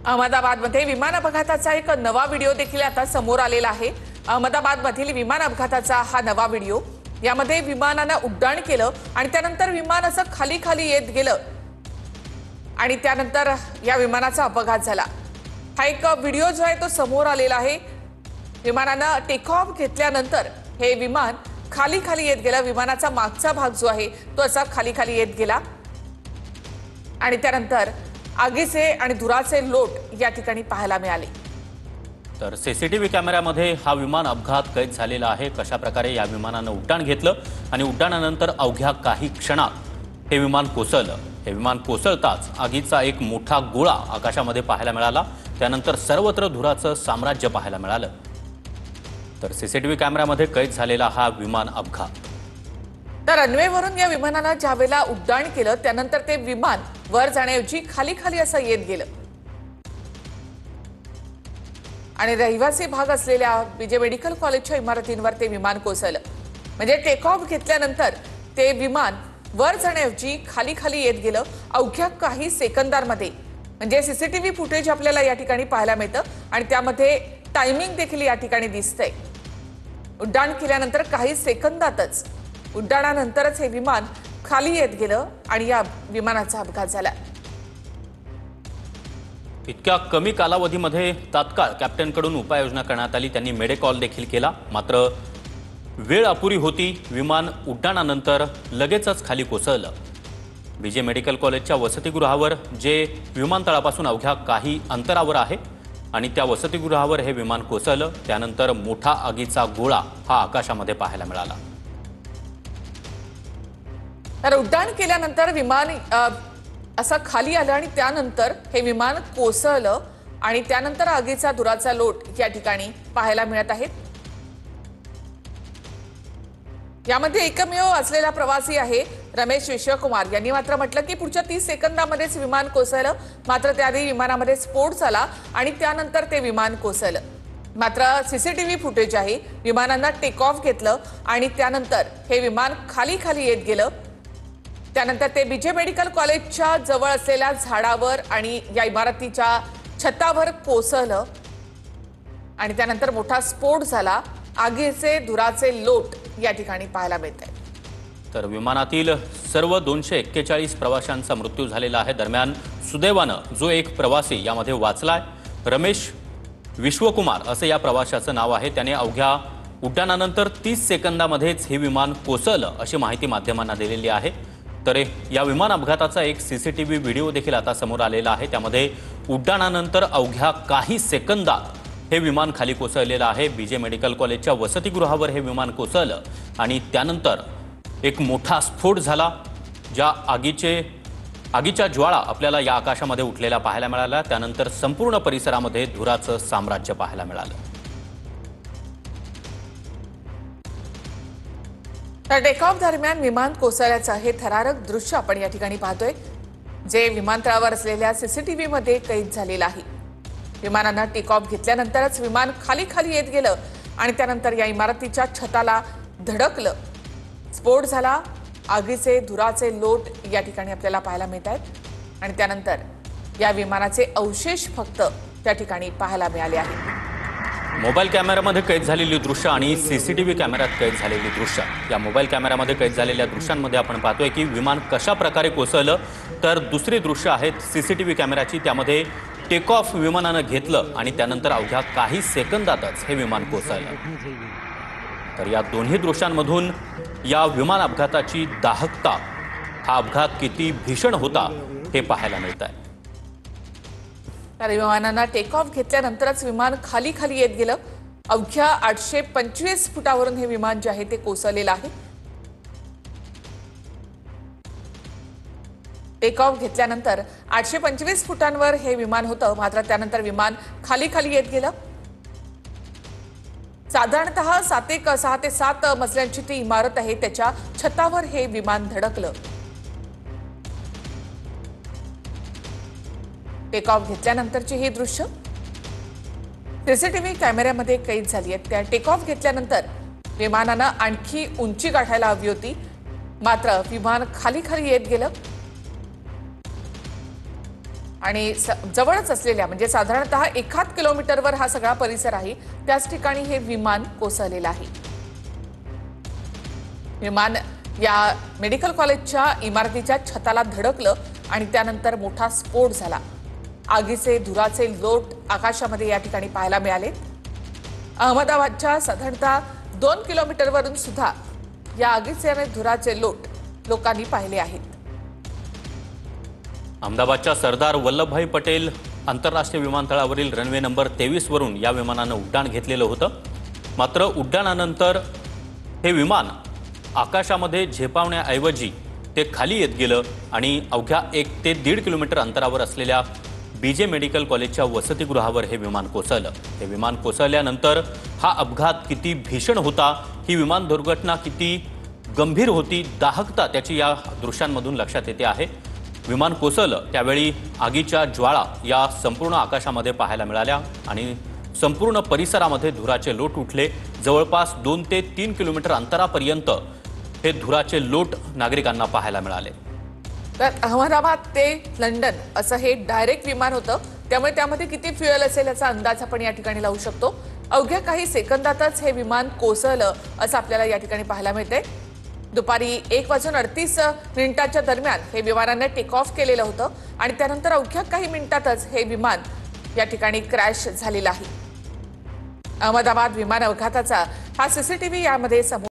अहमदाबादमध्ये विमान अपघाताचा एक नवा व्हिडिओ देखील आता समोर आलेला आहे। अहमदाबादमधील विमान अपघाताचा हा नवा व्हिडिओ, यामध्ये विमानाने उड्डाण केलं आणि त्यानंतर विमान असं खाली खाली येत गेलं आणि त्यानंतर या विमानाचा अपघात झाला। हा एक व्हिडिओ जो आहे तो समोर आलेला आहे। विमानाने टेक ऑफ घेतल्यानंतर हे विमान खाली खाली येत गेलं। विमानाचा मागचा भाग जो आहे तो असा खाली खाली येत गेला आणि त्यानंतर आगीचे आणि धुराचे लोट या ठिकाणी पाहायला मिळाले। तर सीसीटीव्ही कॅमेऱ्यामध्ये हा विमान अपघात कैद झालेला आहे। कशा प्रकारे या विमानाने उड्डाण घेतलं आणि उड्डाणानंतर अवघ्या काही क्षणात हे विमान कोसळलं। हे विमान कोसळताच आगीचा एक मोठा गोळा आकाशामध्ये पाहायला मिळाला। त्यानंतर सर्वत्र धुराचं साम्राज्य पाहायला मिळालं। तर सीसीटीव्ही कॅमेऱ्यामध्ये कैद झालेला हा विमान अपघात। तर रनवेवरून या विमानाने ज्यावेळेला उड्डाण केलं त्यानंतर ते विमान वर जाण्याऐवजी खाली खाली असं येत गेलं आणि रहिवासी भाग असलेल्या बीजे मेडिकल कॉलेजच्या इमारतींवर ते विमान कोसळलं। म्हणजे टेक ऑफ घेतल्यानंतर ते विमान वर जाण्याऐवजी खाली खाली येत गेलं अवघ्या काही सेकंदांमध्ये। म्हणजे सीसीटीव्ही फुटेज आपल्याला या ठिकाणी पाहायला मिळतं आणि त्यामध्ये टायमिंग देखील या ठिकाणी दिसतंय। उड्डाण केल्यानंतर काही सेकंदातच उड्डाणानंतरच हे विमान खाली येत गेलं आणि या विमानाचा अपघात झाला। इतक्या कमी कालावधीमध्ये तात्काळ कॅप्टनकडून उपाययोजना करण्यात आली। त्यांनी मेडेकॉल देखील केला, मात्र वेळ अपुरी होती। विमान उड्डाणानंतर लगेचच खाली कोसळलं। बीजे मेडिकल कॉलेजच्या वसतिगृहावर, जे विमानतळापासून अवघ्या काही अंतरावर आहे, आणि त्या वसतिगृहावर हे विमान कोसळलं। त्यानंतर मोठा आगीचा गोळा हा आकाशामध्ये पाहायला मिळाला। तर उड्डाण केल्यानंतर विमान असं खाली आलं आणि त्यानंतर हे विमान कोसळलं आणि त्यानंतर आगीचा धुराचा लोट या ठिकाणी पाहायला मिळत आहेत। यामध्ये एकमेव असलेला प्रवासी आहे रमेश विश्वकुमार। यांनी मात्र म्हटलं की पुढच्या 30 सेकंदामध्येच विमान कोसळलं, मात्र त्याआधी विमानामध्ये स्फोट झाला आणि त्यानंतर ते विमान कोसळलं। मात्र सीसीटीव्ही फुटेज आहे, विमानांना टेक ऑफ घेतलं आणि त्यानंतर हे विमान खाली खाली येत गेलं। त्यानंतर ते बीजे मेडिकल कॉलेजच्या जवळ असलेल्या झाडावर आणि या इमारतीच्या छतावर कोसळलं आणि त्यानंतर मोठा स्फोट झाला। आगीचे धुराचे लोट या ठिकाणी पाहायला मिळतात। तर विमानातील सर्व 241 प्रवाशांचा मृत्यू झालेला आहे। दरम्यान सुदैवानं जो एक प्रवासी यामध्ये वाचलाय, रमेश विश्वकुमार असं या प्रवाशाचं नाव आहे। त्याने अवघ्या उड्डाणानंतर 30 सेकंदामध्येच हे विमान कोसळलं अशी माहिती माध्यमांना दिलेली आहे। तर या विमान अपघाताचा एक सीसीटीव्ही व्हिडिओ देखील आता समोर आलेला आहे। त्यामध्ये उड्डाणानंतर अवघ्या काही सेकंदात हे विमान खाली कोसळलेलं आहे। बीजे मेडिकल कॉलेजच्या वसतिगृहावर हे विमान कोसळलं आणि त्यानंतर एक मोठा स्फोट झाला। ज्या आगीच्या ज्वाळा आपल्याला या आकाशामध्ये उठलेल्या पाहायला मिळाल्या। त्यानंतर संपूर्ण परिसरामध्ये धुराचं साम्राज्य पाहायला मिळालं। तर टेक ऑफ दरम्यान विमान कोसळल्याचं हे थरारक दृश्य आपण या ठिकाणी पाहतोय, जे विमानतळावर असलेल्या सीसीटीव्ही मध्ये कैद झालेलं आहे। विमानानं टेक ऑफ घेतल्यानंतरच विमान खाली खाली येत गेलं आणि त्यानंतर या इमारतीच्या छताला धडकलं, स्फोट झाला, आगीचे धुराचे लोट या ठिकाणी आपल्याला पाहायला मिळत आहेत आणि त्यानंतर या विमानाचे अवशेष फक्त त्या ठिकाणी पाहायला मिळाले आहेत। मोबाईल कॅमेऱ्यामध्ये कैद झालेली दृश्य आणि सीसीटीव्ही कॅमेऱ्यात कैद झालेली दृश्य, या मोबाईल कॅमेऱ्यामध्ये कैद झालेल्या दृश्यांमध्ये आपण पाहतोय की विमान कशा प्रकारे कोसळलं। तर दुसरी दृश्य आहेत सीसीटीव्ही कॅमेऱ्याची, त्यामध्ये टेक ऑफ विमानानं घेतलं आणि त्यानंतर अवघ्या काही सेकंदातच हे विमान कोसळलं। तर या दोन्ही दृश्यांमधून या विमान अपघाताची दाहकता, हा अपघात किती भीषण होता हे पाहायला मिळत आहे। तर विमानांना टेक ऑफ घेतल्यानंतरच विमान खाली खाली येत गेलं। अवघ्या 825 फुटावरून हे विमान जे आहे ते कोसळलेलं आहे। टेक ऑफ घेतल्यानंतर 825 फुटांवर हे विमान होतं, मात्र त्यानंतर विमान खाली खाली येत गेलं। साधारणतः 6 ते 7 मजल्यांची ती इमारत आहे, त्याच्या छतावर हे विमान धडकलं। टेक ऑफ घेतल्यानंतरची ही दृश्य सीसीटीव्ही कॅमेऱ्यामध्ये कैद झाली आहेत। त्या टेक ऑफ घेतल्यानंतर विमानानं आणखी उंची गाठायला हवी होती, मात्र विमान खाली खाली येत गेलं आणि जवळच असलेल्या म्हणजे साधारणतः 1 किलोमीटरवर हा सगळा परिसर आहे, त्याच ठिकाणी हे विमान कोसळलेलं आहे. विमान या मेडिकल कॉलेजच्या इमारतीच्या छताला धडकलं आणि त्यानंतर मोठा स्फोट झाला. आगीचे धुराचे लोट आकाशामध्ये या ठिकाणी पाहायला मिळाले. अहमदाबादच्या साधारणतः 2 किलोमीटरवरून सुद्धा या आगीचे आणि धुराचे लोट लोकांनी पाहिले आहेत. अहमदाबादच्या सरदार वल्लभभाई पटेल आंतरराष्ट्रीय विमानतळावरील रनवे नंबर 23 वरून या विमानानं उड्डाण घेतलेलं होतं. मात्र उड्डाणानंतर हे विमान आकाशामध्ये झेपावण्याऐवजी ते खाली येत गेलं आणि अवघ्या 1 ते 1.5 किलोमीटर अंतरावर असलेल्या बीजे मेडिकल कॉलेजच्या वसतिगृहावर हे विमान कोसळलं. हे विमान कोसळल्यानंतर हा अपघात किती भीषण होता, ही विमान दुर्घटना किती गंभीर होती, दाहकता त्याची या दृश्यांमधून लक्षात येते आहे. विमान कोसळलं त्यावेळी आगीच्या ज्वाळा या संपूर्ण आकाशामध्ये पाहायला मिळाल्या आणि संपूर्ण परिसरामध्ये धुराचे लोट उठले. जवळपास 2 ते 3 किलोमीटर अंतरापर्यंत हे धुराचे लोट नागरिकांना पाहायला मिळाले. तर अहमदाबाद ते लंडन असं हे डायरेक्ट विमान होतं, त्यामुळे त्यामध्ये किती फ्युएल असेल याचा अंदाज आपण या ठिकाणी लावू शकतो. अवघ्या काही सेकंदातच हे विमान कोसळलं असं आपल्याला या ठिकाणी पाहायला मिळतंय. दुपारी 1:38 दरम्यान हे विमानाने टेक ऑफ केलेलं होतं आणि त्यानंतर अवघ्या काही मिनिटातच हे विमान या ठिकाणी क्रॅश झालेलं आहे. अहमदाबाद विमान अपघाताचा हा सीसीटीव्ही यामध्ये समोर